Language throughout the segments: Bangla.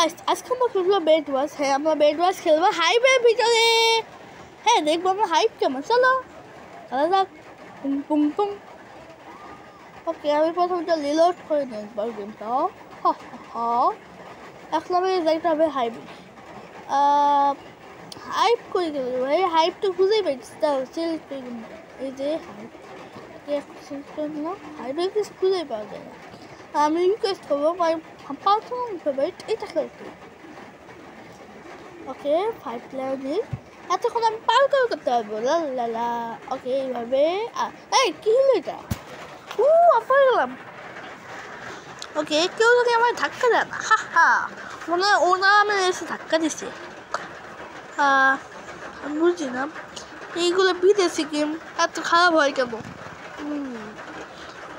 গাইস আজকে আমরা খেলবো বেড ওয়াশ। হ্যাঁ আমরা বেড ওয়াশ খেলবো হাইপের ভিতরে। হ্যাঁ দেখবো আমরা হাইপ কেমন। চলো খেলা যাক। পুম পুম পুম। ওকে আমি প্রথমটা রিলোড করে নিই একবার গেমটা। এখন আমি যাইতে হবে হাইপে। হাইপ করে গেল ভাই, হাইপ তো খুঁজেই পাইছি। তাও সিলেক্ট করে গেল এই যে হাইপ সিলেক্ট করে নিলাম। হাইপে কিছু খুঁজেই পাওয়া যায় না। আমি রিকোয়েস্ট করবো মাই পার্সোনাল ফেভারিট এটা খেলতে। ওকে 5 প্লেয়ার নেই, এতক্ষণ আমি পার করতে পারবো। লালা ওকে এইভাবে। এই কি হলো এটা? পড়ে গেলাম। ওকে কেউ যদি আমার ধাক্কা দেয় না, হা মনে হয় ওনা আমি এসে ধাক্কা দিছে। আমি বুঝছি না এইগুলো বিদেশি গেম এত খারাপ হয় কেন।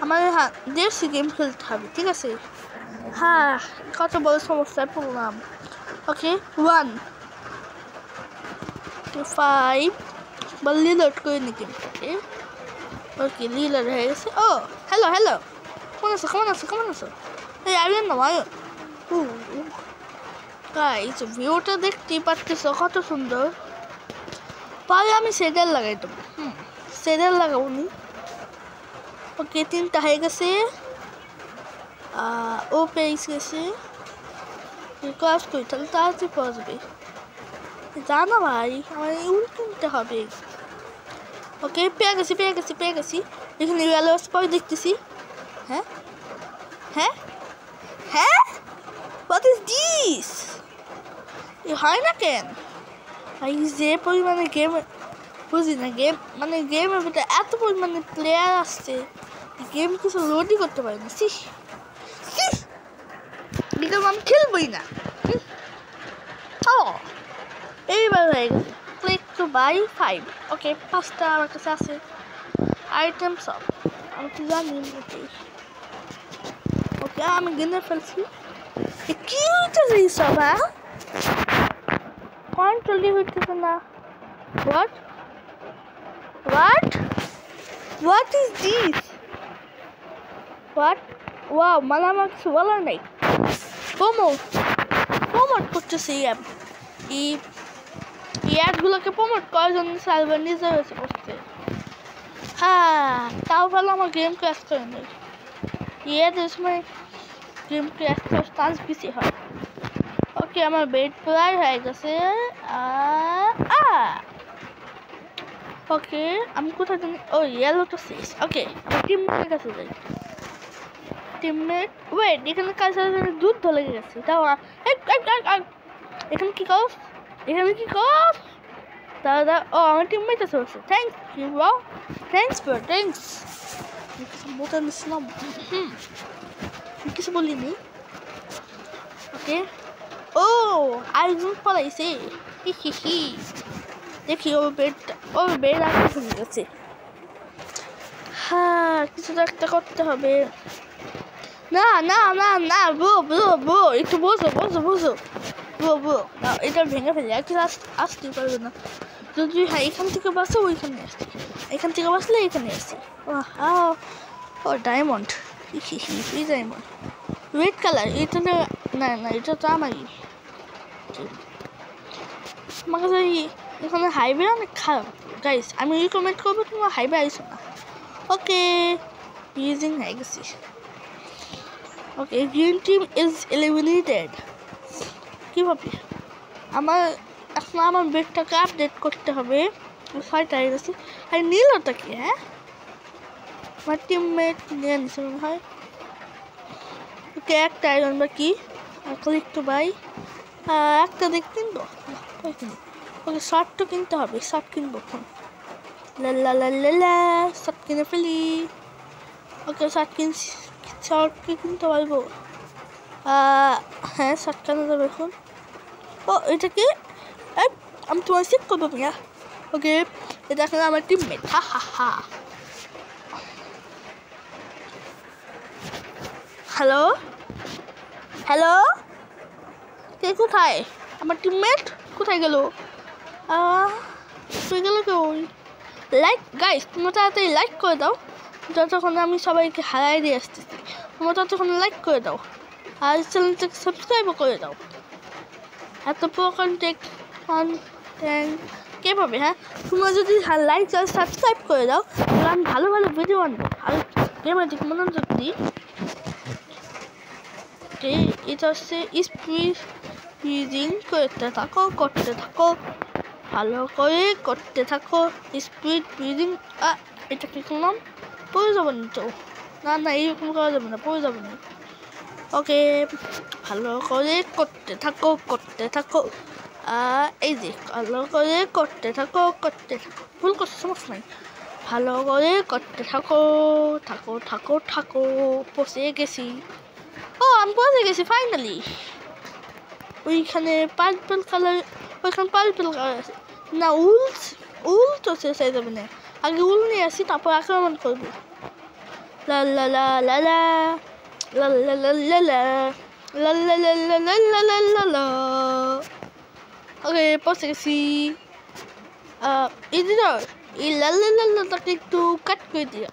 আমার হ্যাঁ দেশি গেম খেলতে হবে, ঠিক আছে? হ্যাঁ কত বড় সমস্যায় পড়লাম। ওকে 1 to 5 বা রিলোড করে নি গেমটাকে। ওকে রিলোড হয়ে গেছে। ও হ্যালো কেমন আছো? এই আইলেন না ভাই। গাইস ভিউটা দেখতেই পাচ্ছো কত সুন্দর। পরে আমি সেডার লাগাই দেবো। সেডার লাগাবো নি। ওকে 3টা হয়ে গেছে। ও পেয়ে গেছে। কাজ করি তাহলে তাড়াতাড়ি পাওয়া যাবে। জানা ভাই আমার কিনতে হবে। ওকে পেয়ে গেছি। এখানে ইয়ালোস পরে দেখতেছি। হ্যাঁ হোয়াট ইজ দিস? হয় না কেন ভাই? যে পরিমাণে গেম বুঝি না, গেম মানে গেমের ভিতরে এত পরিমাণে প্লেয়ার আসছে, গেম কিছু লোডই করতে পারি না। আমি খেলবই না। এইবার হয়ে গেছে। Click to by 5। ওকে 5টা আমার কাছে আছে আইটেম সব। আমি তো জানি ওকে আমি কিনে ফেলছি। কি হইতেছে সব? কন্ট্রোলই হইতেছে না। What is this? ওয়াও মানে আমার কিছু বলার নেই। প্রমোট করতেছে এই অ্যাডগুলোকে প্রমোট করার জন্য সার্ভার নিজে হয়েছে করছে। হ্যাঁ তাও ভালো আমার গেম ক্র্যাশ করে নেই। এদের সময় গেম ক্র্যাশ করার চান্স বেশি হয়। ওকে আমার বেড প্রায় হয়ে গেছে। ওকে আমি কোথায় জানি। ও ইয়েলোটা শেষ। ওকে টিমমেটের কাছে যাই। টিমমেট ওয়েট এখানে কাছে দুধ ধরে গেছে। তাও এখানে কি কস? দাদা ও আমার টিমমেট আছে বলছে। থ্যাংকস বলতে নিছিলাম। কিছু বলিনি। ওকে ও আরেকজন পলাইছে। দেখি ওর বেড আগে ভুলে গেছে। হ্যাঁ কিছু তো একটা করতে হবে। না ব্রো একটু বোঝো ব্রো এটা ভেঙে ফেলে আর কিছু আসতে পারবে না। যদি হ্যাঁ এখান থেকে বাসো ওইখানে আসছি, এখান থেকে বাসলে এখানে আসছি। ও ডায়মন্ড রেড কালার। এটা না এটা তো আমারই। আমার কাছে এখানে হাইওয়ে অনেক খারাপ গাইস। আমি রিকমেন্ড করবো তোমার হাইওয়ে আইসো না। ওকে ইউজিং হয়ে গেছি। Okay green team is eliminated. কীভাবে এখন আমার বেডটাকে আপডেট করতে হবে। 6টা হয়ে গেছে। আর নীলটা কি? হ্যাঁ আমার টিমমেট নিয়ে নিছে মনে হয়। ওকে একটা আয়রন বা কি ক্লিক টু বাই। একটা দেখ কিনবো। ওকে শার্টটা কিনতে হবে। শার্ট কিনবো এখন। লা শার্ট কিনে ফেলি। ওকে শার্ট কি কিনতে পারবো? হ্যাঁ শার্ট কেনা যাবে এখন। ও এটা কি? আমি তোমার চেক করবো মিয়া। ওকে এটা এখন আমার টিমমেট। হা হ্যালো কে কোথায়? আমার টিমমেট কোথায় গেল? তুই গেল কেউ? লাইক গাইস তোমরা তাড়াতাড়ি লাইক করে দাও। যতক্ষণ আমি সবাইকে হারাই দিয়ে আসতেছি তোমরা ততক্ষণ লাইক করে দাও আর চ্যানেলটাকে সাবস্ক্রাইবও করে দাও। এত কন্টেন্ট কে পাবে? হ্যাঁ, তোমরা যদি লাইক আর সাবস্ক্রাইব করে দাও তাহলে আমি ভালো ভালো ভিডিও আনবো। আর গেমের দিকে মনোযোগ দিই। এটা হচ্ছে স্পিড ব্রিদিং করতে থাকো ভালো করে করতে থাকো স্পিড ব্রিদিং। এটা কি করলাম? পড়ে যাবো না তো? না এইরকম করা যাবে না, পড়ে যাবে না। ওকে, ভালো করে করতে থাকো এই যে ভালো করে করতে থাকো ভুল করতে সমস্যা নাই। ভালো করে করতে থাকো পৌঁছে গেছি। আমি পৌঁছে গেছি ফাইনালি। ওইখানে পার্পল কালার আছে না? উল তো শেষ হয়ে যাবে না, আগে উল নিয়ে আসি তারপর আক্রমণ করবো। লা লা লা লা লা লা লা লা লা লা লা লা লা লা লা লা লা লা। ওকে, পৌঁছে গেছি। এই লা লা লা লাটাকে একটু কাট করে দিও।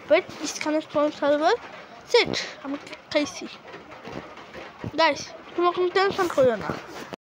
বাট এখানে সার্ভার সেট আমি খাইছি। গাইস, তোমরা কোনো টেনশন করো না।